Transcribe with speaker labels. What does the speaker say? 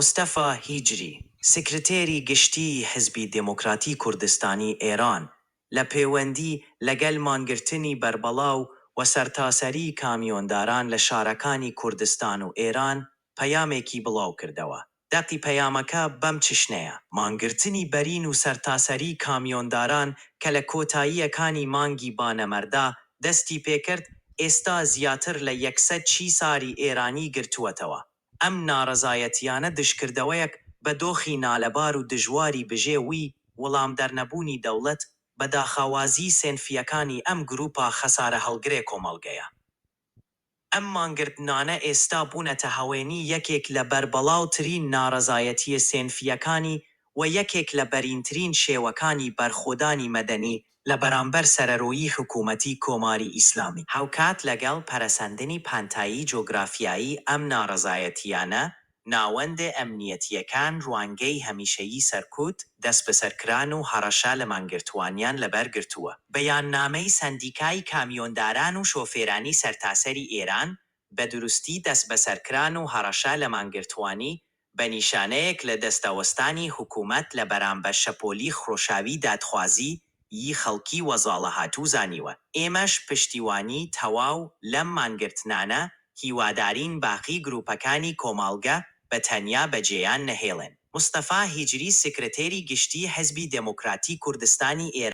Speaker 1: مستەفا هیجری سکرتێری گشتی حزبی دموکراتی کوردستانی ئێران لە پەیوەندی لەگەڵ مانگرتنی بەربەڵاو و سەرتاسەری کامیۆنداران لە شارەکانی کوردستان و ئێران پەیامێکی بڵاو کردەوە. دەقی پەیامەکە بەم چشنەیە: مانگرتنی بەرین و سەرتاسەری کامیۆنداران کە لە کۆتاییەکانی مانگی بانەمەردا دەستی پێکرد، ئێستا زیاتر لە 100 چیساری ئێرانی گرتووەتەوە. ئەم ناڕەزایەتیانە دشکردەوەیەک بە دۆخی نالەبار و دژواری بژێوی وەڵام دەرنەبوونی دەوڵەت بە داخەوازی سێنفیەکانی ئەم گروپە خەسارە هەڵگرێ کۆمەڵگەیە. ئەم مانگرتنانە ئێستا بوونەتە هەوێنی یەکێک لە بەربەڵاوترین ناڕەزایەتیە سێنفیەکانی و یەکێک لە بەرینترین شێوەکانی بەرخۆدانی مەدەنی لە بەرامبەر سەرەرۆیی حکوومەتی کۆماری ئیسلامی. هاوکات لەگەڵ پەرەسەندنی پانتایی جۆگرافیایی ئەم ناڕەزایەتیانە، ناوەندە ئەمنیەتیەکان ڕوانگەی هەمیشەیی سەرکوت، دەست بەسەرکران و هەڕەشە لە مانگرتوانیان لەبەرگرتووە. بەیاننامەی سەندیکای کامیۆنداران و شۆفێرانی سەرتاسەری ئێران بە دروستی دەست بەسەرکران و هەڕەشە لە مانگرتوانی بە نیشانەیەک لە دەستەوەستانی حکوومەت لە بەرامبەر شەپۆلی خڕۆشاوی دادخوازی یی خەڵکی وەزاڵە هاتوو زانیوە. ئێمەش پشتیوانی تەواو لەم مانگرتنانە هیوادارین باقی گروپەکانی کۆمەڵگە بە تەنیا بەجێیان نەهێڵن. مستەفا هیجری سکرتێری گشتی حزبی دموکراتی کوردستانی ئێران